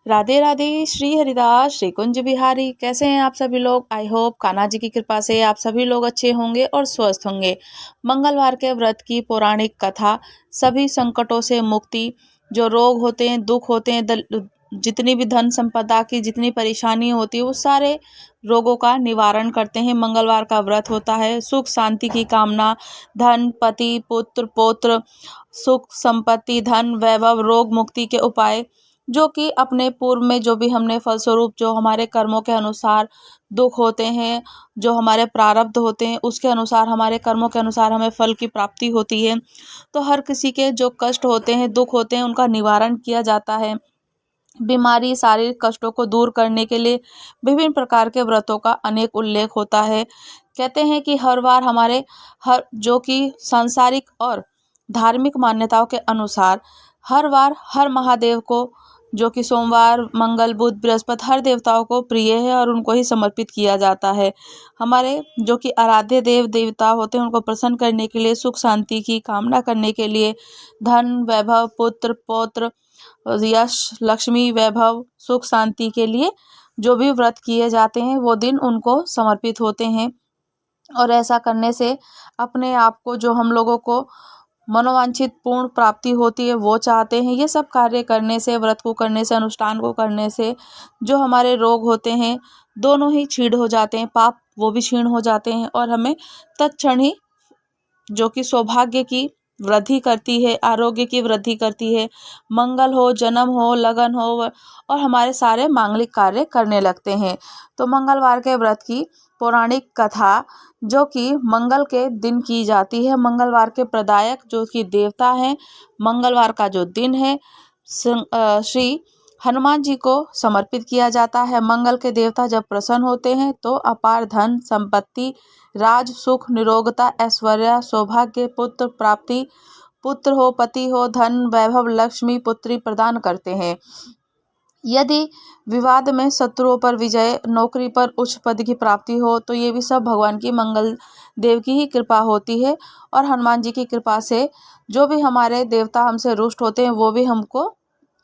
राधे राधे। श्री हरिदास श्री कुंज बिहारी। कैसे हैं आप सभी लोग? आई होप कान्हा जी की कृपा से आप सभी लोग अच्छे होंगे और स्वस्थ होंगे। मंगलवार के व्रत की पौराणिक कथा सभी संकटों से मुक्ति, जो रोग होते हैं, दुख होते हैं, जितनी भी धन संपदा की जितनी परेशानी होती है, वो सारे रोगों का निवारण करते हैं। मंगलवार का व्रत होता है सुख शांति की कामना, धन, पति, पुत्र, पौत्र, सुख, संपत्ति, धन, वैभव, रोग मुक्ति के उपाय, जो कि अपने पूर्व में जो भी हमने फलस्वरूप जो हमारे कर्मों के अनुसार दुख होते हैं, जो हमारे प्रारब्ध होते हैं, उसके अनुसार, हमारे कर्मों के अनुसार हमें फल की प्राप्ति होती है। तो हर किसी के जो कष्ट होते हैं, दुख होते हैं, उनका निवारण किया जाता है। बीमारी, शारीरिक कष्टों को दूर करने के लिए विभिन्न प्रकार के व्रतों का अनेक उल्लेख होता है। कहते हैं कि हर बार हमारे हर जो कि सांसारिक और धार्मिक मान्यताओं के अनुसार हर बार हर महादेव को, जो कि सोमवार, मंगल, बुध, बृहस्पति, हर देवताओं को प्रिय है और उनको ही समर्पित किया जाता है। हमारे जो कि आराध्य देव देवता होते हैं, उनको प्रसन्न करने के लिए, सुख शांति की कामना करने के लिए, धन, वैभव, पुत्र, पौत्र, यश, लक्ष्मी, वैभव, सुख शांति के लिए जो भी व्रत किए जाते हैं, वो दिन उनको समर्पित होते हैं। और ऐसा करने से अपने आप को, जो हम लोगों को मनोवांछित पूर्ण प्राप्ति होती है, वो चाहते हैं। ये सब कार्य करने से, व्रत को करने से, अनुष्ठान को करने से जो हमारे रोग होते हैं, दोनों ही क्षीण हो जाते हैं। पाप वो भी क्षीण हो जाते हैं और हमें तत्क्षण ही जो कि सौभाग्य की वृद्धि करती है, आरोग्य की वृद्धि करती है, मंगल हो, जन्म हो, लगन हो, और हमारे सारे मांगलिक कार्य करने लगते हैं। तो मंगलवार के व्रत की पौराणिक कथा जो कि मंगल के दिन की जाती है, मंगलवार के प्रदायक जो कि देवता हैं, मंगलवार का जो दिन है, श्री हनुमान जी को समर्पित किया जाता है। मंगल के देवता जब प्रसन्न होते हैं तो अपार धन संपत्ति, राज, सुख, निरोगता, ऐश्वर्य, सौभाग्य, पुत्र प्राप्ति, पुत्र हो, पति हो, धन, वैभव, लक्ष्मी, पुत्री प्रदान करते हैं। यदि विवाद में शत्रुओं पर विजय, नौकरी पर उच्च पद की प्राप्ति हो, तो ये भी सब भगवान की, मंगल देव की ही कृपा होती है। और हनुमान जी की कृपा से जो भी हमारे देवता हमसे रुष्ट होते हैं, वो भी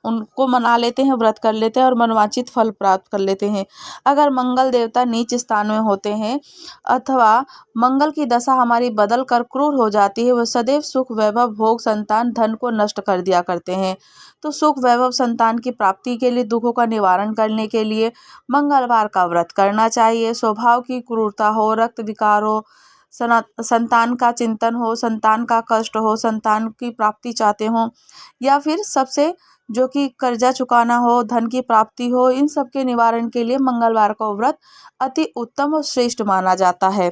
उनको मना लेते हैं, व्रत कर लेते हैं और मनवांछित फल प्राप्त कर लेते हैं। अगर मंगल देवता नीच स्थान में होते हैं अथवा मंगल की दशा हमारी बदल कर क्रूर हो जाती है, वह सदैव सुख, वैभव, भोग, संतान, धन को नष्ट कर दिया करते हैं। तो सुख, वैभव, संतान की प्राप्ति के लिए, दुखों का निवारण करने के लिए मंगलवार का व्रत करना चाहिए। स्वभाव की क्रूरता हो, रक्त विकार हो, संतान का चिंतन हो, संतान का कष्ट हो, संतान की प्राप्ति चाहते हो, या फिर सबसे जो कि कर्जा चुकाना हो, धन की प्राप्ति हो, इन सब के निवारण के लिए मंगलवार का व्रत अति उत्तम और श्रेष्ठ माना जाता है।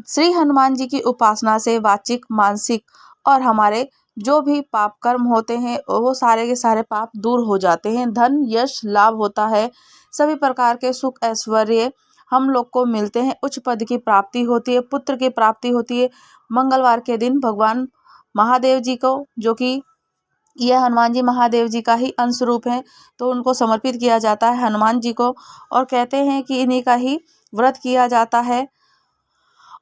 श्री हनुमान जी की उपासना से वाचिक, मानसिक और हमारे जो भी पाप कर्म होते हैं, वो सारे के सारे पाप दूर हो जाते हैं। धन, यश, लाभ होता है, सभी प्रकार के सुख, ऐश्वर्य हम लोग को मिलते हैं, उच्च पद की प्राप्ति होती है, पुत्र की प्राप्ति होती है। मंगलवार के दिन भगवान महादेव जी को, जो कि यह हनुमान जी महादेव जी का ही अंश रूप है, तो उनको समर्पित किया जाता है, हनुमान जी को। और कहते हैं कि इन्हीं का ही व्रत किया जाता है।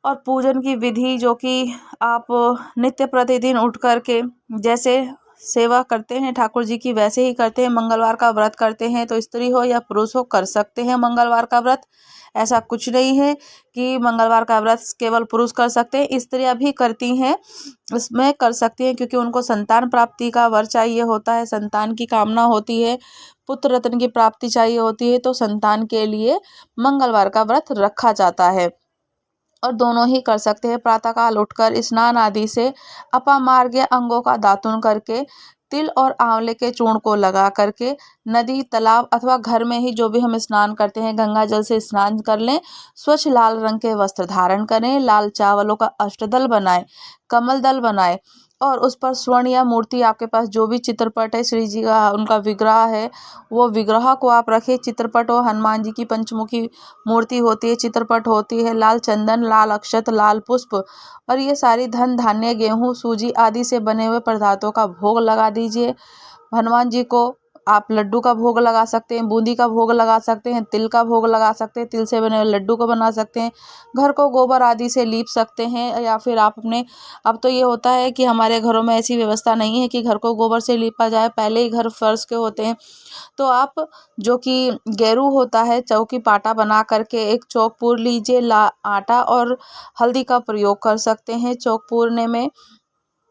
और पूजन की विधि, जो कि आप नित्य प्रतिदिन उठ करके जैसे सेवा करते हैं ठाकुर जी की, वैसे ही करते हैं। मंगलवार का व्रत करते हैं तो स्त्री हो या पुरुष हो कर सकते हैं मंगलवार का व्रत। ऐसा कुछ नहीं है कि मंगलवार का व्रत केवल पुरुष कर सकते हैं, स्त्रियां भी करती हैं, इसमें कर सकती हैं, क्योंकि उनको संतान प्राप्ति का वर चाहिए होता है, संतान की कामना होती है, पुत्र रत्न की प्राप्ति चाहिए होती है, तो संतान के लिए मंगलवार का व्रत रखा जाता है। और दोनों ही कर सकते हैं। प्रातःकाल उठकर स्नान आदि से अपामार्गीय अंगों का दातुन करके, तिल और आंवले के चूर्ण को लगा करके, नदी, तालाब अथवा घर में ही जो भी हम स्नान करते हैं, गंगा जल से स्नान कर लें। स्वच्छ लाल रंग के वस्त्र धारण करें, लाल चावलों का अष्टदल बनाएं, कमल दल बनाएं, और उस पर स्वर्ण या मूर्ति, आपके पास जो भी चित्रपट है, श्री जी का उनका विग्रह है, वो विग्रह को आप रखें। चित्रपट हो, हनुमान जी की पंचमुखी मूर्ति होती है, चित्रपट होती है, लाल चंदन, लाल अक्षत, लाल पुष्प, और ये सारी धन धान्य, गेहूं, सूजी आदि से बने हुए पदार्थों का भोग लगा दीजिए। हनुमान जी को आप लड्डू का भोग लगा सकते हैं, बूंदी का भोग लगा सकते हैं, तिल का भोग लगा सकते हैं, तिल से बने हुए लड्डू को बना सकते हैं, घर को गोबर आदि से लीप सकते हैं। या फिर आप अपने, अब तो ये होता है कि हमारे घरों में ऐसी व्यवस्था नहीं है कि घर को गोबर से लीपा जाए, पहले ही घर फर्श के होते हैं। तो आप जो कि गेरू होता है, चौकी पाटा बना करके एक चौक पूर लीजिए, आटा और हल्दी का प्रयोग कर सकते हैं चौक पूरने में,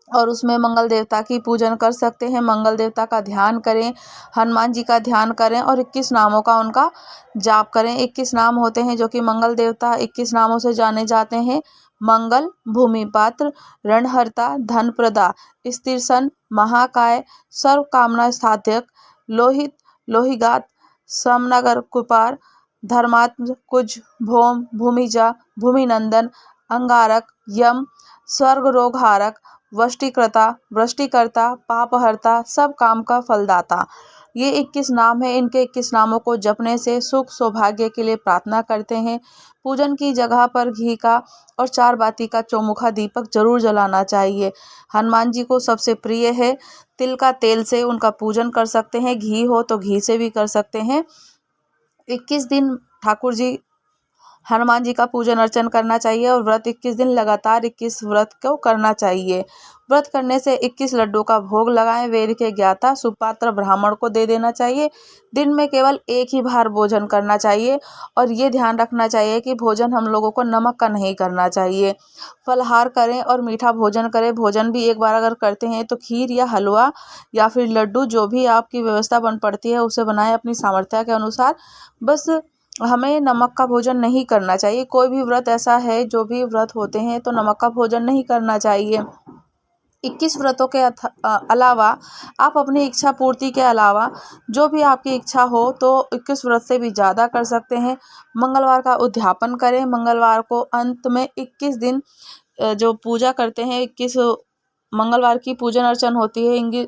और उसमें मंगल देवता की पूजन कर सकते हैं। मंगल देवता का ध्यान करें, हनुमान जी का ध्यान करें और 21 नामों का उनका जाप करें। 21 नाम होते हैं जो कि मंगल देवता 21 नामों से जाने जाते हैं। मंगल, भूमि पात्र, रणहर्ता, धन प्रदा, स्त्रीसन, महाकाय, सर्व कामना साध्यक, लोहित, लोहिगात, समनगर कुपार, धर्मात्म, कुज, भौम, भूमिजा, भूमिनंदन, अंगारक, यम, स्वर्ग रोगहारक, वष्टिकृता, वृष्टिकर्ता, पापहर्ता, सब काम का फलदाता। ये 21 नाम है। इनके 21 नामों को जपने से सुख सौभाग्य के लिए प्रार्थना करते हैं। पूजन की जगह पर घी का और 4 बाती का चौमुखा दीपक जरूर जलाना चाहिए। हनुमान जी को सबसे प्रिय है। तिल का तेल से उनका पूजन कर सकते हैं, घी हो तो घी से भी कर सकते हैं। 21 दिन ठाकुर जी हनुमान जी का पूजन अर्चन करना चाहिए और व्रत 21 दिन लगातार 21 व्रत को करना चाहिए। व्रत करने से 21 लड्डू का भोग लगाएं। वेद के ज्ञाता सुपात्र ब्राह्मण को दे देना चाहिए। दिन में केवल एक ही बार भोजन करना चाहिए और ये ध्यान रखना चाहिए कि भोजन हम लोगों को नमक का नहीं करना चाहिए। फलाहार करें और मीठा भोजन करें। भोजन भी एक बार अगर करते हैं तो खीर या हलवा या फिर लड्डू, जो भी आपकी व्यवस्था बन पड़ती है उसे बनाएं अपनी सामर्थ्य के अनुसार। बस हमें नमक का भोजन नहीं करना चाहिए। कोई भी व्रत ऐसा है, जो भी व्रत होते हैं तो नमक का भोजन नहीं करना चाहिए। 21 व्रतों के अलावा आप अपनी इच्छा पूर्ति के अलावा जो भी आपकी इच्छा हो तो 21 व्रत से भी ज़्यादा कर सकते हैं। मंगलवार का उद्यापन करें। मंगलवार को अंत में 21 दिन जो पूजा करते हैं, 21 मंगलवार की पूजन अर्चन होती है।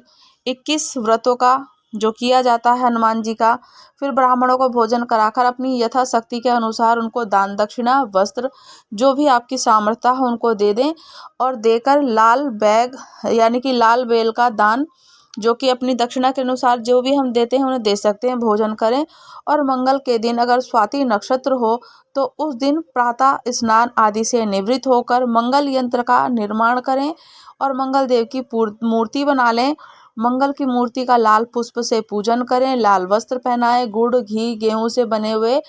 21 व्रतों का जो किया जाता है हनुमान जी का, फिर ब्राह्मणों को भोजन कराकर अपनी यथाशक्ति के अनुसार उनको दान दक्षिणा, वस्त्र, जो भी आपकी सामर्थ्य हो उनको दे दें और देकर लाल बैग यानी कि लाल बेल का दान, जो कि अपनी दक्षिणा के अनुसार जो भी हम देते हैं उन्हें दे सकते हैं, भोजन करें। और मंगल के दिन अगर स्वाति नक्षत्र हो तो उस दिन प्रातः स्नान आदि से निवृत्त होकर मंगल यंत्र का निर्माण करें और मंगल देव की मूर्ति बना लें। मंगल की मूर्ति का लाल पुष्प से पूजन करें, लाल वस्त्र पहनाएं, गुड़, घी, गेहूं से बने हुए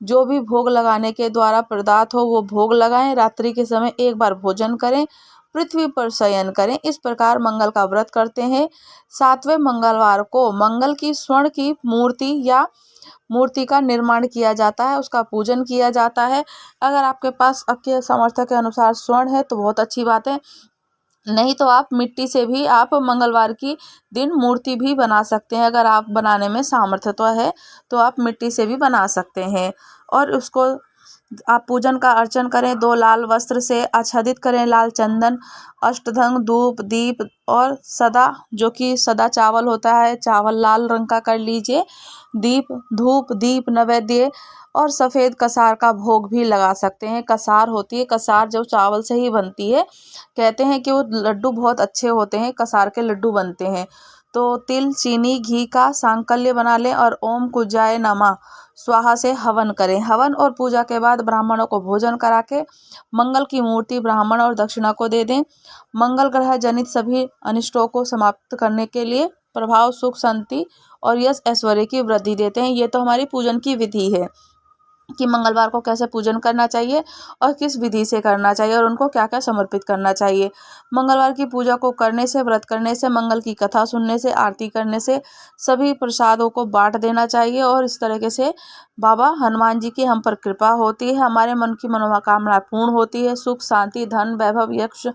जो भी भोग लगाने के द्वारा पदार्थ हो वो भोग लगाएं। रात्रि के समय एक बार भोजन करें, पृथ्वी पर शयन करें। इस प्रकार मंगल का व्रत करते हैं। 7वें मंगलवार को मंगल की स्वर्ण की मूर्ति या मूर्ति का निर्माण किया जाता है, उसका पूजन किया जाता है। अगर आपके पास आपके सामर्थ्य के अनुसार स्वर्ण है तो बहुत अच्छी बात है, नहीं तो आप मिट्टी से भी आप मंगलवार की दिन मूर्ति भी बना सकते हैं। अगर आप बनाने में सामर्थ्य तो है तो आप मिट्टी से भी बना सकते हैं और उसको आप पूजन का अर्चन करें। 2 लाल वस्त्र से आच्छादित करें, लाल चंदन, अष्टधंग, धूप, दीप और सदा, जो कि सदा चावल होता है, चावल लाल रंग का कर लीजिए। दीप, धूप, दीप, नैवेद्य और सफ़ेद कसार का भोग भी लगा सकते हैं। कसार होती है, कसार जो चावल से ही बनती है, कहते हैं कि वो लड्डू बहुत अच्छे होते हैं, कसार के लड्डू बनते हैं। तो तिल, चीनी, घी का सांकल्य बना लें और ओम कुजाय नमः स्वाहा से हवन करें। हवन और पूजा के बाद ब्राह्मणों को भोजन करा के मंगल की मूर्ति ब्राह्मण और दक्षिणा को दे दें। मंगल ग्रह जनित सभी अनिष्टों को समाप्त करने के लिए प्रभाव, सुख, शांति और यश ऐश्वर्य की वृद्धि देते हैं। ये तो हमारी पूजन की विधि है कि मंगलवार को कैसे पूजन करना चाहिए और किस विधि से करना चाहिए और उनको क्या क्या समर्पित करना चाहिए। मंगलवार की पूजा को करने से, व्रत करने से, मंगल की कथा सुनने से, आरती करने से, सभी प्रसादों को बांट देना चाहिए और इस तरीके से बाबा हनुमान जी की हम पर कृपा होती है, हमारे मन की मनोकामना पूर्ण होती है। सुख, शांति, धन, वैभव, यश,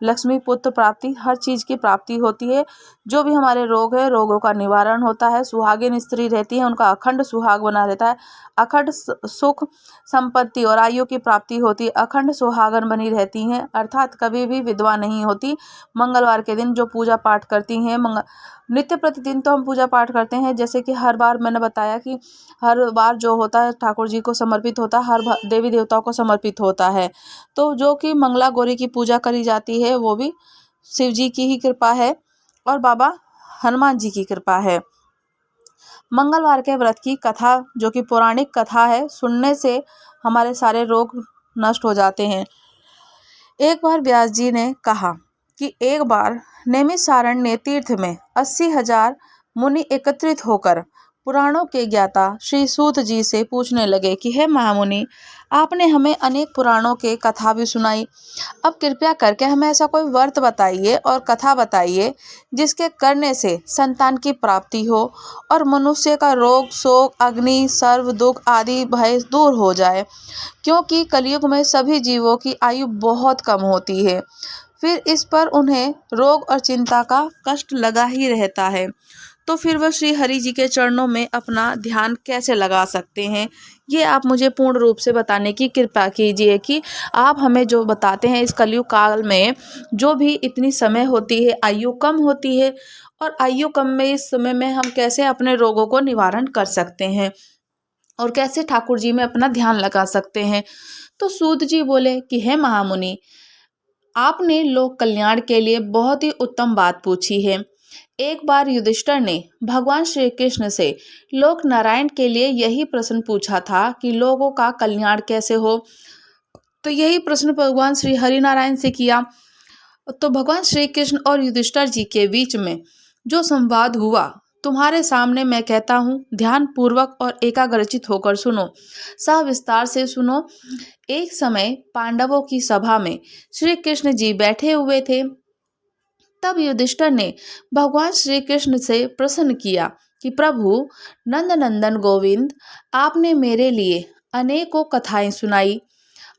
लक्ष्मी, पुत्र प्राप्ति, हर चीज़ की प्राप्ति होती है। जो भी हमारे रोग है, रोगों का निवारण होता है। सुहागिन स्त्री रहती है, उनका अखंड सुहाग बना रहता है। अखंड सुख, संपत्ति और आयु की प्राप्ति होती है। अखंड सुहागन बनी रहती हैं, अर्थात कभी भी विधवा नहीं होती। मंगलवार के दिन जो पूजा पाठ करती हैं, नित्य प्रतिदिन तो हम पूजा पाठ करते हैं, जैसे कि हर बार मैंने बताया कि हर बार जो होता है ठाकुर जी को समर्पित होता है, हर देवी देवताओं को समर्पित होता है। तो जो कि मंगला गौरी की पूजा करी जाती है वो भी शिव जी की ही कृपा है और बाबा हनुमान जी की कृपा है। मंगलवार के व्रत की कथा जो कि पौराणिक कथा है, सुनने से हमारे सारे रोग नष्ट हो जाते हैं। एक बार व्यास जी ने कहा कि एक बार नैमिषारण्य तीर्थ में 80,000 मुनि एकत्रित होकर पुराणों के ज्ञाता श्री सूत जी से पूछने लगे कि हे महामुनि, आपने हमें अनेक पुराणों के कथा भी सुनाई। अब कृपया करके हमें ऐसा कोई व्रत बताइए और कथा बताइए जिसके करने से संतान की प्राप्ति हो और मनुष्य का रोग, शोक, अग्नि, सर्व दुख आदि भय दूर हो जाए, क्योंकि कलयुग में सभी जीवों की आयु बहुत कम होती है। फिर इस पर उन्हें रोग और चिंता का कष्ट लगा ही रहता है, तो फिर वह श्री हरि जी के चरणों में अपना ध्यान कैसे लगा सकते हैं? ये आप मुझे पूर्ण रूप से बताने की कृपा कीजिए कि आप हमें जो बताते हैं इस कलयुग काल में जो भी इतनी समय होती है, आयु कम होती है, और आयु कम में इस समय में हम कैसे अपने रोगों को निवारण कर सकते हैं और कैसे ठाकुर जी में अपना ध्यान लगा सकते हैं। तो सूत जी बोले कि हे महामुनि, आपने लोक कल्याण के लिए बहुत ही उत्तम बात पूछी है। एक बार युधिष्ठिर ने भगवान श्री कृष्ण से लोक नारायण के लिए यही प्रश्न पूछा था कि लोगों का कल्याण कैसे हो। तो यही प्रश्न भगवान श्री हरि नारायण से किया। तो भगवान श्री कृष्ण और युधिष्ठिर जी के बीच में जो संवाद हुआ, तुम्हारे सामने मैं कहता हूँ, ध्यान पूर्वक और एकाग्रचित होकर सुनो, सविस्तार से सुनो। एक समय पांडवों की सभा में श्री कृष्ण जी बैठे हुए थे। तब युधिष्ठिर ने भगवान श्री कृष्ण से प्रश्न किया कि प्रभु नंद नंदन गोविंद, आपने मेरे लिए अनेकों कथाएं सुनाई।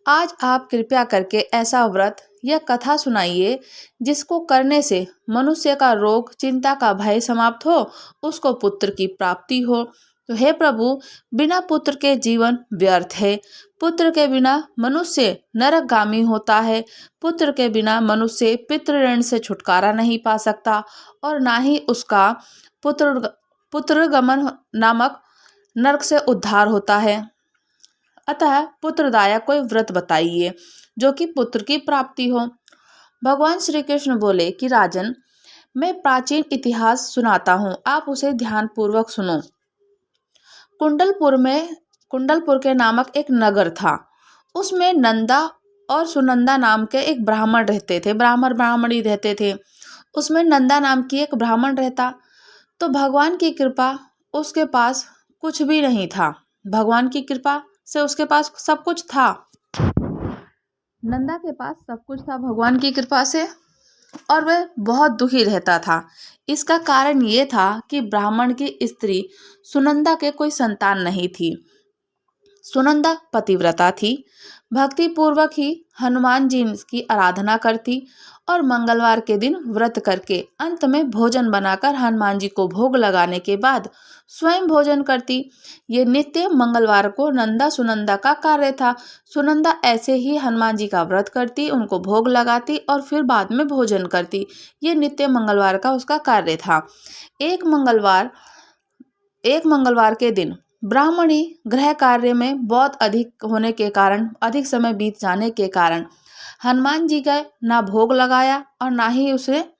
आज आप कृपया करके ऐसा व्रत या कथा सुनाइए जिसको करने से मनुष्य का रोग, चिंता का भय समाप्त हो, उसको पुत्र की प्राप्ति हो। तो हे प्रभु, बिना पुत्र के जीवन व्यर्थ है। पुत्र के बिना मनुष्य नरकगामी होता है। पुत्र के बिना मनुष्य पितृ ऋण से छुटकारा नहीं पा सकता और ना ही उसका पुत्रगमन नामक नरक से उद्धार होता है। अतः पुत्रदायक कोई व्रत बताइए जो कि पुत्र की प्राप्ति हो। भगवान श्री कृष्ण बोले कि राजन, मैं प्राचीन इतिहास सुनाता हूँ, आप उसे ध्यान पूर्वक सुनो। कुंडलपुर के नामक एक नगर था। उसमें नंदा और सुनंदा नाम के एक ब्राह्मण रहते थे, ब्राह्मणी रहते थे। उसमें नंदा नाम की एक ब्राह्मण रहता। तो भगवान की कृपा, उसके पास कुछ भी नहीं था। भगवान की कृपा से उसके पास सब कुछ था। नंदा के पास सब कुछ था भगवान की कृपा से, और वह बहुत दुखी रहता था। इसका कारण ये था कि ब्राह्मण की स्त्री सुनंदा के कोई संतान नहीं थी। सुनंदा पतिव्रता थी, भक्ति पूर्वक ही हनुमान जी की आराधना करती और मंगलवार के दिन व्रत करके अंत में भोजन बनाकर हनुमान जी को भोग लगाने के बाद स्वयं भोजन करती। ये नित्य मंगलवार को नंदा सुनंदा का कार्य था। सुनंदा ऐसे ही हनुमान जी का व्रत करती, उनको भोग लगाती और फिर बाद में भोजन करती। ये नित्य मंगलवार का उसका कार्य था। एक मंगलवार के दिन ब्राह्मणी गृह कार्य में बहुत अधिक होने के कारण, अधिक समय बीत जाने के कारण हनुमान जी का ना भोग लगाया और ना ही उसे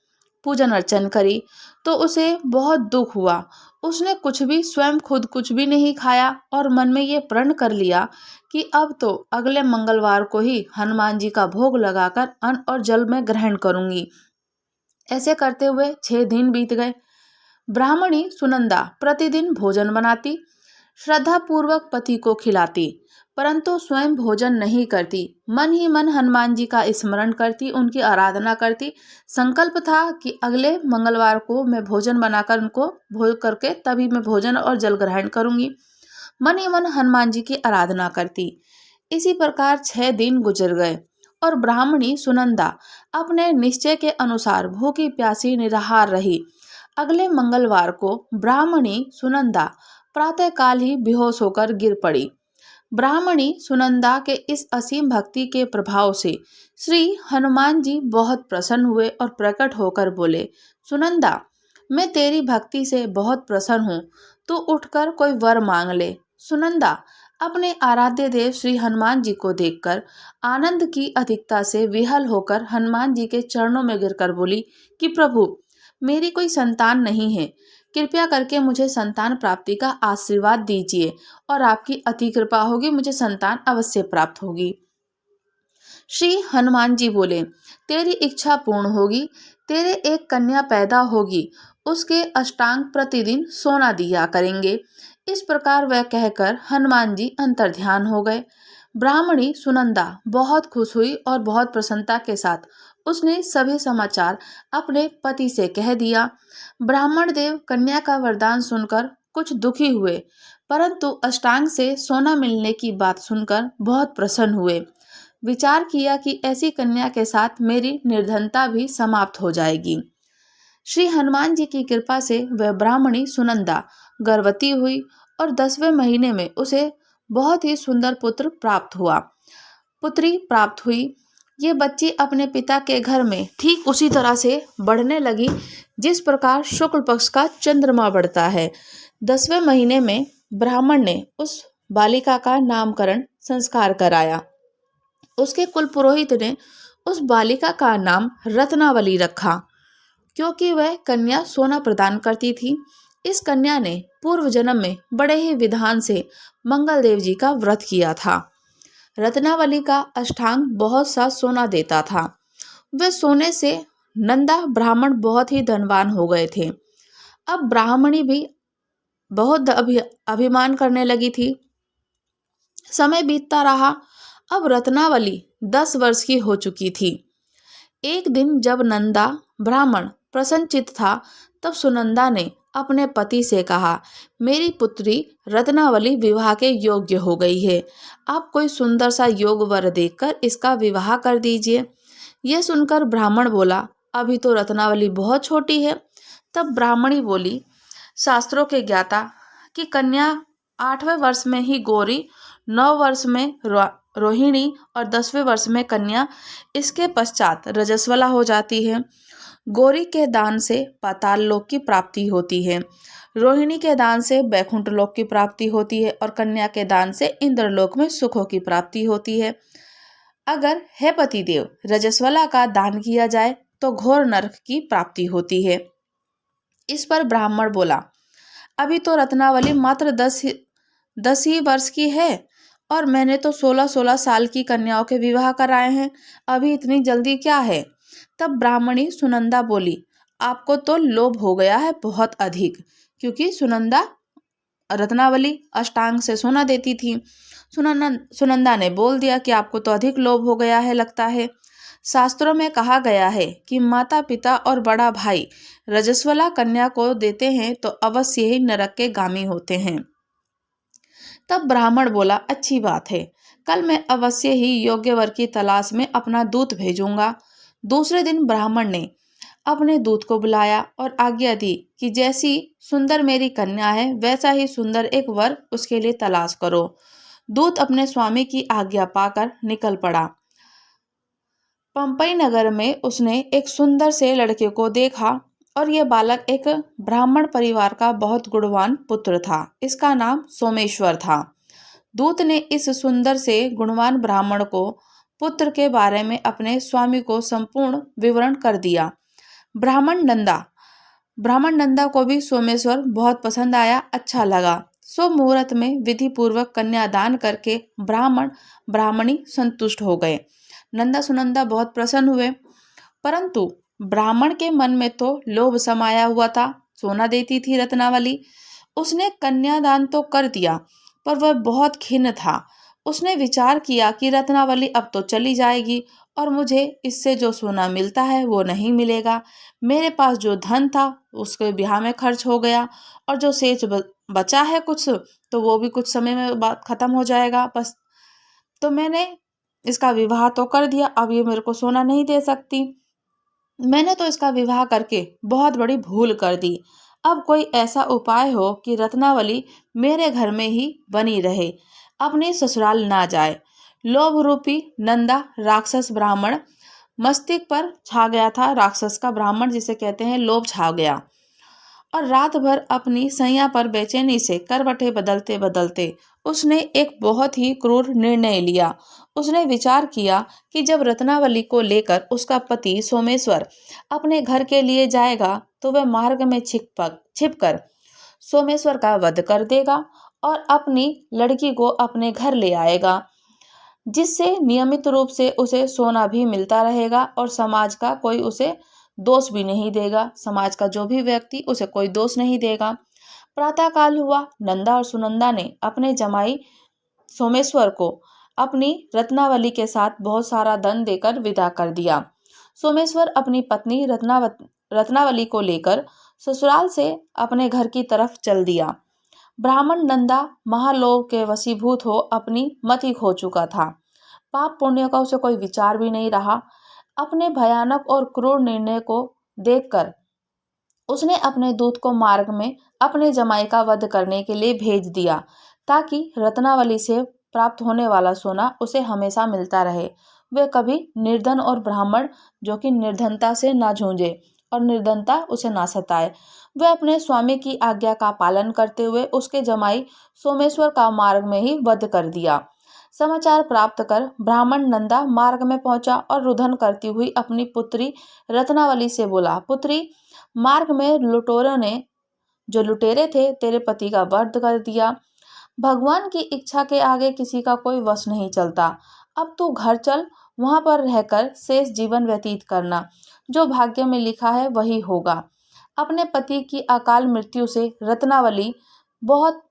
पूजन अर्चन करी। तो उसे बहुत दुख हुआ। उसने स्वयं खुद कुछ भी नहीं खाया और मन में ये प्रण कर लिया कि अब तो अगले मंगलवार को ही हनुमान जी का भोग लगाकर अन्न और जल में ग्रहण करूंगी। ऐसे करते हुए 6 दिन बीत गए। ब्राह्मणी सुनंदा प्रतिदिन भोजन बनाती, श्रद्धा पूर्वक पति को खिलाती, परंतु स्वयं भोजन नहीं करती। मन ही मन हनुमान जी का स्मरण करती, उनकी आराधना करती। संकल्प था कि अगले मंगलवार को मैं भोजन बनाकर उनको भोग करके तभी मैं भोजन और जल ग्रहण करूंगी। मन ही मन हनुमान जी की आराधना करती। इसी प्रकार 6 दिन गुजर गए और ब्राह्मणी सुनंदा अपने निश्चय के अनुसार भूखी प्यासी निराहार रही। अगले मंगलवार को ब्राह्मणी सुनंदा प्रातःकाल ही बेहोश होकर गिर पड़ी। ब्राह्मणी सुनंदा के इस असीम भक्ति के प्रभाव से श्री हनुमान जी बहुत प्रसन्न हुए और प्रकट होकर बोले, सुनंदा, मैं तेरी भक्ति से बहुत प्रसन्न हूँ, तू उठकर कोई वर मांग ले। सुनंदा अपने आराध्य देव श्री हनुमान जी को देखकर आनंद की अधिकता से विहल होकर हनुमान जी के चरणों में गिरकर बोली कि प्रभु, मेरी कोई संतान नहीं है, कृपया करके मुझे संतान प्राप्ति का आशीर्वाद दीजिए और आपकी अति कृपा होगी, मुझे संतान अवश्य प्राप्त होगी। श्री हनुमान जी बोले, तेरी इच्छा पूर्ण होगी, तेरे एक कन्या पैदा होगी, उसके अष्टांग प्रतिदिन सोना दिया करेंगे। इस प्रकार वह कहकर हनुमान जी अंतर्ध्यान हो गए। ब्राह्मणी सुनंदा बहुत खुश हुई और बहुत प्रसन्नता के साथ उसने सभी समाचार अपने पति से कह दिया। ब्राह्मण देव कन्या का वरदान सुनकर कुछ दुखी हुए, परंतु अष्टांग से सोना मिलने की बात सुनकर बहुत प्रसन्न हुए। विचार किया कि ऐसी कन्या के साथ मेरी निर्धनता भी समाप्त हो जाएगी। श्री हनुमान जी की कृपा से वह ब्राह्मणी सुनंदा गर्भवती हुई और 10वें महीने में उसे बहुत ही सुंदर पुत्र प्राप्त हुआ, पुत्री प्राप्त हुई। ये बच्ची अपने पिता के घर में ठीक उसी तरह से बढ़ने लगी जिस प्रकार शुक्ल पक्ष का चंद्रमा बढ़ता है। 10वें महीने में ब्राह्मण ने उस बालिका का नामकरण संस्कार कराया। उसके कुल पुरोहित ने उस बालिका का नाम रत्नावली रखा, क्योंकि वह कन्या सोना प्रदान करती थी। इस कन्या ने पूर्व जन्म में बड़े ही विधान से मंगल देव जी का व्रत किया था। रत्नावली का अष्टांग बहुत सा सोना देता था। वे सोने से नंदा ब्राह्मण बहुत ही धनवान हो गए थे। अब ब्राह्मणी भी बहुत अभिमान करने लगी थी। समय बीतता रहा। अब रत्नावली 10 वर्ष की हो चुकी थी। एक दिन जब नंदा ब्राह्मण प्रसन्नचित्त था, तब सुनंदा ने अपने पति से कहा, मेरी पुत्री रत्नावली विवाह के योग्य हो गई है। आप कोई सुंदर सा योग वर देखकर इसका विवाह कर दीजिए। यह सुनकर ब्राह्मण बोला, अभी तो रत्नावली बहुत छोटी है। तब ब्राह्मणी बोली, शास्त्रों के ज्ञाता कि कन्या 8वें वर्ष में ही गौरी, 9 वर्ष में रोहिणी और 10वें वर्ष में कन्या, इसके पश्चात रजस्वला हो जाती है। गौरी के दान से पाताल लोक की प्राप्ति होती है, रोहिणी के दान से बैकुंठ लोक की प्राप्ति होती है और कन्या के दान से इंद्रलोक में सुखों की प्राप्ति होती है। अगर हे पतिदेव रजस्वला का दान किया जाए तो घोर नरक की प्राप्ति होती है। इस पर ब्राह्मण बोला, अभी तो रत्नावली मात्र 10 ही वर्ष की है और मैंने तो 16-16 साल की कन्याओं के विवाह कराए हैं, अभी इतनी जल्दी क्या है। तब ब्राह्मणी सुनंदा बोली, आपको तो लोभ हो गया है बहुत अधिक, क्योंकि रत्नावली अष्टांग से सोना देती थी। सुनंदा ने बोल दिया कि आपको तो अधिक लोभ हो गया है लगता है। शास्त्रों में कहा गया है कि माता पिता और बड़ा भाई रजस्वला कन्या को देते हैं तो अवश्य ही नरक के गामी होते हैं। तब ब्राह्मण बोला, अच्छी बात है, कल मैं अवश्य ही योग्य वर की तलाश में अपना दूत भेजूंगा। दूसरे दिन ब्राह्मण ने अपने दूत को बुलाया और आज्ञा दी कि जैसी सुंदर मेरी कन्या है वैसा ही सुंदर एक वर उसके लिए तलाश करो। दूत अपने स्वामी की आज्ञा पाकर निकल पड़ा। पंपई नगर में उसने एक सुंदर से लड़के को देखा और यह बालक एक ब्राह्मण परिवार का बहुत गुणवान पुत्र था। इसका नाम सोमेश्वर था। दूत ने इस सुंदर से गुणवान ब्राह्मण को पुत्र के बारे में अपने स्वामी को संपूर्ण विवरण कर दिया। ब्राह्मण नंदा को भी सोमेश्वर बहुत पसंद आया, अच्छा लगा। शुभ मुहूर्त में विधि पूर्वक कन्यादान करके ब्राह्मण ब्राह्मणी संतुष्ट हो गए। नंदा सुनंदा बहुत प्रसन्न हुए, परंतु ब्राह्मण के मन में तो लोभ समाया हुआ था। सोना देती थी रत्नावली, उसने कन्यादान तो कर दिया पर वह बहुत खिन्न था। उसने विचार किया कि रत्नावली अब तो चली जाएगी और मुझे इससे जो सोना मिलता है वो नहीं मिलेगा। मेरे पास जो धन था उसके ब्याह में खर्च हो गया और जो शेष बचा है कुछ, तो वो भी कुछ समय में बाद खत्म हो जाएगा बस। तो मैंने इसका विवाह तो कर दिया, अब ये मेरे को सोना नहीं दे सकती। मैंने तो इसका विवाह करके बहुत बड़ी भूल कर दी। अब कोई ऐसा उपाय हो कि रत्नावली मेरे घर में ही बनी रहे, अपने ससुराल ना जाए। लोभ रूपी नंदा राक्षस ब्राह्मण मस्तिष्क पर छा गया था। राक्षस का ब्राह्मण जिसे कहते हैं लोभ छा गया और रात भर अपनी सैया पर बेचैनी से करवटें बदलते बदलते उसने एक बहुत ही क्रूर निर्णय लिया। उसने विचार किया कि जब रत्नावली को लेकर उसका पति सोमेश्वर अपने घर के लिए जाएगा तो वह मार्ग में छिपकर सोमेश्वर का वध कर देगा और अपनी लड़की को अपने घर ले आएगा, जिससे नियमित रूप से उसे सोना भी मिलता रहेगा और समाज का कोई उसे दोष भी नहीं देगा। समाज का जो भी व्यक्ति उसे कोई दोष नहीं देगा। प्रातःकाल हुआ। नंदा और सुनंदा ने अपने जमाई सोमेश्वर को अपनी रत्नावली के साथ बहुत सारा धन देकर विदा कर दिया। सोमेश्वर अपनी पत्नी रत्नावली को लेकर ससुराल से अपने घर की तरफ चल दिया। ब्राह्मण नंदा महालोभ के वशीभूत हो अपनी मति खो चुका था। पाप पुण्य का उसे कोई विचार भी नहीं रहा। अपने भयानक और क्रूर निर्णय को देखकर उसने अपने दूत को मार्ग में अपने जमाई का वध करने के लिए भेज दिया, ताकि रत्नावली से प्राप्त होने वाला सोना उसे हमेशा मिलता रहे। वे कभी निर्धन और ब्राह्मण जो कि निर्धनता से ना जूझे और निर्धनता उसे ना सताए। वे अपने स्वामी की आज्ञा का पालन करते हुए उसके जमाई सोमेश्वर का मार्ग में ही वध कर दिया। समाचार प्राप्त कर ब्राह्मण नंदा मार्ग में पहुंचा और रुदन करती हुई अपनी पुत्री रत्नावली से बोला, पुत्री, मार्ग में लुटेरे थे तेरे पति का वध कर दिया। भगवान की इच्छा के आगे किसी का कोई वश नहीं चलता। अब तू घर चल, वहां पर रहकर शेष जीवन व्यतीत करना। जो भाग्य में लिखा है वही होगा। अपने पति की अकाल मृत्यु से रत्नावली बहुत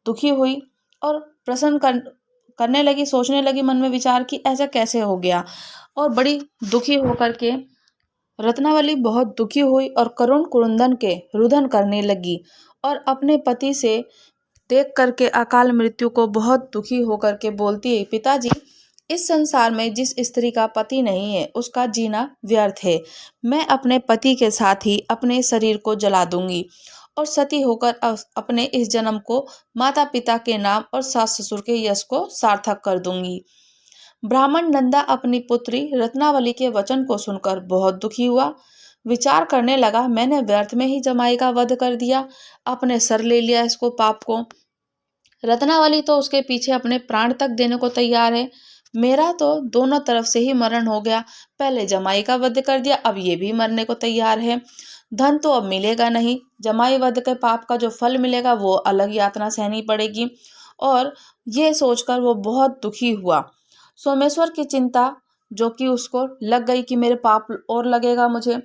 दुखी हुई और करने लगी, सोचने लगी मन में विचार कि ऐसा कैसे हो गया, और बड़ी दुखी होकर के रत्नावली बहुत दुखी हुई और करुण कुरुंदन के रुदन करने लगी और अपने पति से देख करके अकाल मृत्यु को बहुत दुखी होकर के बोलती है, पिताजी, इस संसार में जिस स्त्री का पति नहीं है उसका जीना व्यर्थ है। मैं अपने पति के साथ ही अपने शरीर को जला दूंगी और सती होकर अपने इस जन्म को माता पिता के नाम और सास ससुर के यश को सार्थक कर दूंगी। ब्राह्मण नंदा अपनी पुत्री रत्नावली के वचन को सुनकर बहुत दुखी हुआ। विचार करने लगा, मैंने व्यर्थ में ही जमाई का वध कर दिया, अपने सर ले लिया इसको पाप को। रत्नावली तो उसके पीछे अपने प्राण तक देने को तैयार है। मेरा तो दोनों तरफ से ही मरण हो गया। पहले जमाई का वध कर दिया, अब ये भी मरने को तैयार है। धन तो अब मिलेगा नहीं, जमाई वध के पाप का जो फल मिलेगा वो अलग यातना सहनी पड़ेगी। और ये सोचकर वो बहुत दुखी हुआ। सोमेश्वर की चिंता जो कि उसको लग गई कि मेरे पाप और लगेगा मुझे,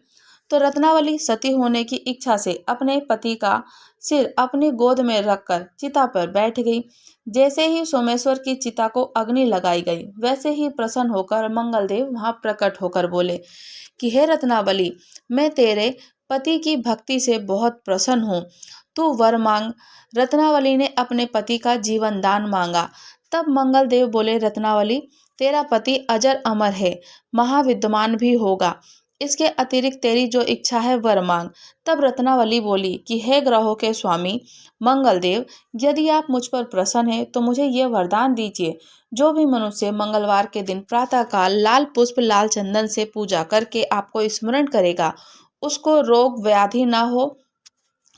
तो रत्नावली सती होने की इच्छा से अपने पति का सिर अपनी गोद में रखकर चिता पर बैठ गई। जैसे ही सोमेश्वर की चिता को अग्नि लगाई गई, वैसे ही प्रसन्न होकर मंगलदेव वहां प्रकट होकर बोले कि हे रत्नावली, मैं तेरे पति की भक्ति से बहुत प्रसन्न हूँ, तू वर मांग। रत्नावली ने अपने पति का जीवन दान मांगा। तब मंगलदेव बोले, रत्नावली, तेरा पति अजर अमर है, महाविद्वान भी होगा, इसके अतिरिक्त तेरी जो इच्छा है वर मांग। तब रत्नावली बोली कि हे ग्रहों के स्वामी मंगलदेव, यदि आप मुझ पर प्रसन्न हैं तो मुझे ये वरदान दीजिए, जो भी मनुष्य मंगलवार के दिन प्रातःकाल लाल पुष्प लाल चंदन से पूजा करके आपको स्मरण करेगा, उसको रोग व्याधि ना हो,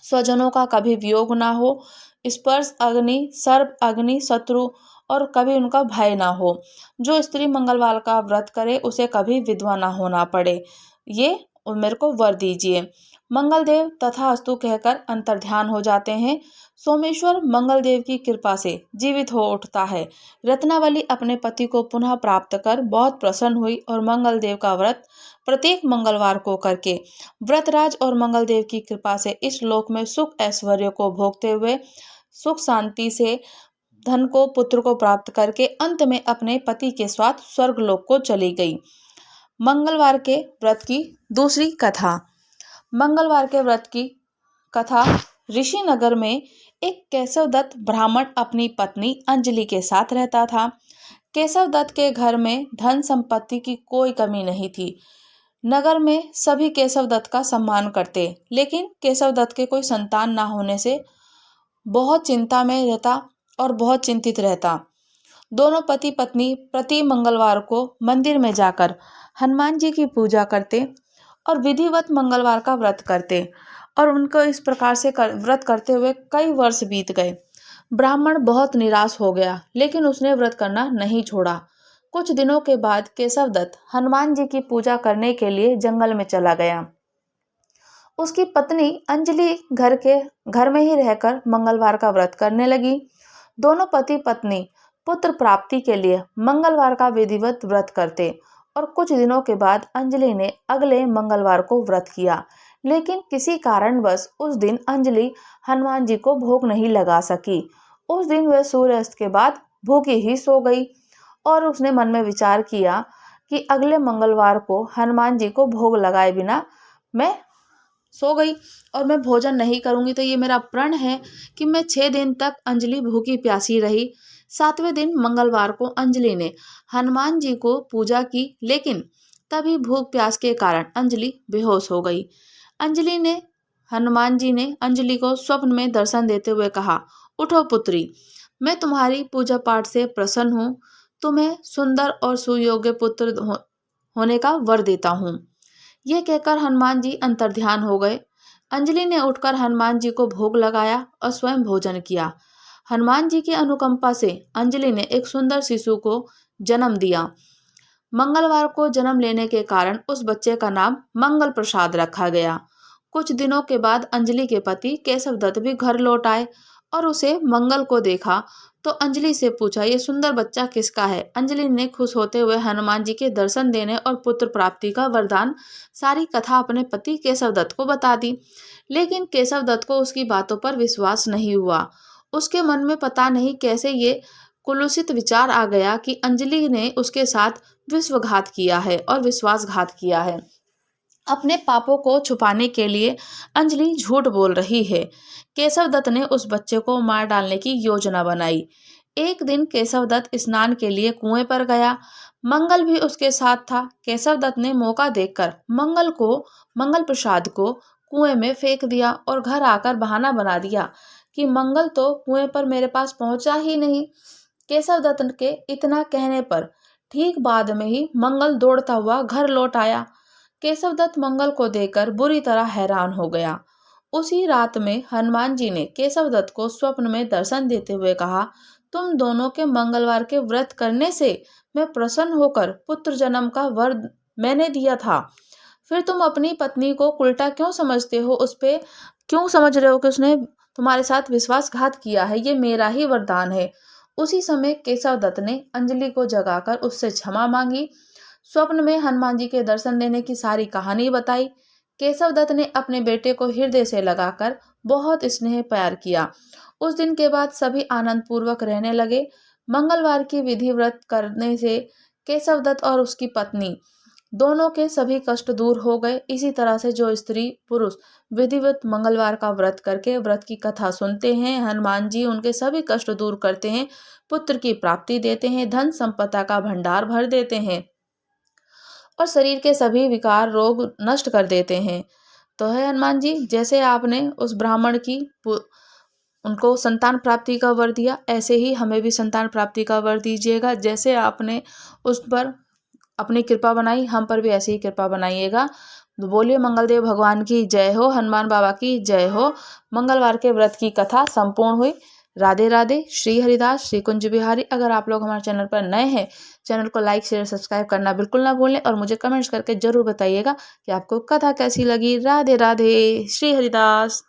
स्वजनों का कभी वियोग ना हो, स्पर्श अग्नि सर्प अग्नि शत्रु और कभी उनका भय ना हो। जो स्त्री मंगलवार का व्रत करे उसे कभी विधवा ना होना पड़े, ये मेरे को वर दीजिए। मंगलदेव तथास्तु कहकर अंतर्ध्यान हो जाते हैं। सोमेश्वर मंगलदेव की कृपा से जीवित हो उठता है। रत्नावली अपने पति को पुनः प्राप्त कर बहुत प्रसन्न हुई और मंगलदेव का व्रत प्रत्येक मंगलवार को करके व्रतराज और मंगलदेव की कृपा से इस लोक में सुख ऐश्वर्य को भोगते हुए सुख शांति से धन को पुत्र को प्राप्त करके अंत में अपने पति के साथ स्वर्गलोक को चली गई। मंगलवार के व्रत की दूसरी कथा। मंगलवार के व्रत की कथा। ऋषि नगर में एक केशव दत्त ब्राह्मण अपनी पत्नी अंजलि के साथ रहता था। केशव दत्त के घर में धन संपत्ति की कोई कमी नहीं थी। नगर में सभी केशव दत्त का सम्मान करते, लेकिन केशव दत्त के कोई संतान ना होने से बहुत चिंता में रहता और बहुत चिंतित रहता। दोनों पति पत्नी प्रति मंगलवार को मंदिर में जाकर हनुमान जी की पूजा करते और विधिवत मंगलवार का व्रत करते, और उनको इस प्रकार से व्रत करते हुए कई वर्ष बीत गए। ब्राह्मण बहुत निराश हो गया, लेकिन उसने व्रत करना नहीं छोड़ा। कुछ दिनों के बाद केशव दत्त हनुमान जी की पूजा करने के लिए जंगल में चला गया। उसकी पत्नी अंजलि घर में ही रहकर मंगलवार का व्रत करने लगी। दोनों पति पत्नी पुत्र प्राप्ति के लिए मंगलवार का विधिवत व्रत करते और कुछ दिनों के बाद अंजलि ने अगले मंगलवार को व्रत किया, लेकिन किसी कारणवश उस दिन अंजलि हनुमान जी को भोग नहीं लगा सकी। उस दिन वह सूर्यास्त के बाद भूखी ही सो गई और उसने मन में विचार किया कि अगले मंगलवार को हनुमान जी को भोग लगाए बिना मैं सो गई और मैं भोजन नहीं करूंगी तो ये मेरा प्रण है कि मैं 6 दिन तक अंजलि भूखी प्यासी रही। 7वें दिन मंगलवार को अंजलि ने हनुमान जी को पूजा की, लेकिन तभी भूख प्यास के कारण अंजलि बेहोश हो गई। हनुमान जी ने अंजलि को स्वप्न में दर्शन देते हुए कहा, उठो पुत्री, मैं तुम्हारी पूजा पाठ से प्रसन्न हूँ, तुम्हें सुंदर और सुयोग्य पुत्र होने का वर देता हूँ। ये कहकर हनुमान जी अंतर्ध्यान हो गए। अंजलि ने उठकर हनुमान जी को भोग लगाया और स्वयं भोजन किया। हनुमान जी की अनुकंपा से अंजलि ने एक सुंदर शिशु को जन्म दिया। मंगलवार को जन्म लेने के कारण उस बच्चे का नाम मंगल प्रसाद रखा गया। कुछ दिनों के बाद अंजलि के पति केशव दत्त भी घर लौट आए और उसे मंगल को देखा तो अंजलि से पूछा, ये सुंदर बच्चा किसका है। अंजलि ने खुश होते हुए हनुमान जी के दर्शन देने और पुत्र प्राप्ति का वरदान सारी कथा अपने पति केशव दत्त को बता दी, लेकिन केशव दत्त को उसकी बातों पर विश्वास नहीं हुआ। उसके मन में पता नहीं कैसे ये कुलुषित विचार आ गया कि अंजलि ने उसके साथ विश्वासघात किया है और विश्वासघात किया है। अपने पापों को छुपाने के लिए अंजलि झूठ बोल रही है। केशव दत्त ने उस बच्चे को मार डालने की योजना बनाई। एक दिन केशव दत्त स्नान के लिए कुएं पर गया। मंगल भी उसके साथ था। केशव दत्त ने मौका देखकर मंगल प्रसाद को कुएं में फेंक दिया और घर आकर बहाना बना दिया कि मंगल तो कुएं पर मेरे पास पहुंचा ही नहीं। केशव दत्त के इतना कहने पर ठीक बाद में ही मंगल दौड़ता हुआ घर लौट आया। केशव दत्त मंगल को देखकर बुरी तरह हैरान हो गया। उसी रात में हनुमान जी ने केशव दत्त को स्वप्न में दर्शन देते हुए कहा, तुम दोनों के मंगलवार के व्रत करने से मैं प्रसन्न होकर पुत्र जन्म का वर मैंने दिया था। फिर तुम अपनी पत्नी को उल्टा क्यों समझते हो? उस पे क्यों समझ रहे हो कि उसने तुम्हारे साथ विश्वासघात किया है? ये मेरा ही वरदान है। उसी समय केशव दत्त ने अंजलि को जगाकर उससे क्षमा मांगी। स्वप्न में हनुमान जी के दर्शन देने की सारी कहानी बताई। केशव दत्त ने अपने बेटे को हृदय से लगाकर बहुत स्नेह प्यार किया। उस दिन के बाद सभी आनंद पूर्वक रहने लगे। मंगलवार की विधि व्रत करने से केशव दत्त और उसकी पत्नी दोनों के सभी कष्ट दूर हो गए। इसी तरह से जो स्त्री पुरुष विधिवत मंगलवार का व्रत करके व्रत की कथा सुनते हैं, हनुमान जी उनके सभी कष्ट दूर करते हैं, पुत्र की प्राप्ति देते हैं, धन संपदा का भंडार भर देते हैं और शरीर के सभी विकार रोग नष्ट कर देते हैं। तो है हनुमान जी, जैसे आपने उस ब्राह्मण की उनको संतान प्राप्ति का वर दिया, ऐसे ही हमें भी संतान प्राप्ति का वर दीजिएगा। जैसे आपने उस पर अपनी कृपा बनाई, हम पर भी ऐसे ही कृपा बनाइएगा। तो बोलिए मंगलदेव भगवान की जय हो, हनुमान बाबा की जय हो। मंगलवार के व्रत की कथा संपूर्ण हुई। राधे राधे। श्री हरिदास, श्री कुंज बिहारी। अगर आप लोग हमारे चैनल पर नए हैं, चैनल को लाइक शेयर सब्सक्राइब करना बिल्कुल ना भूलें और मुझे कमेंट्स करके जरूर बताइएगा कि आपको कथा कैसी लगी। राधे राधे। श्री हरिदास।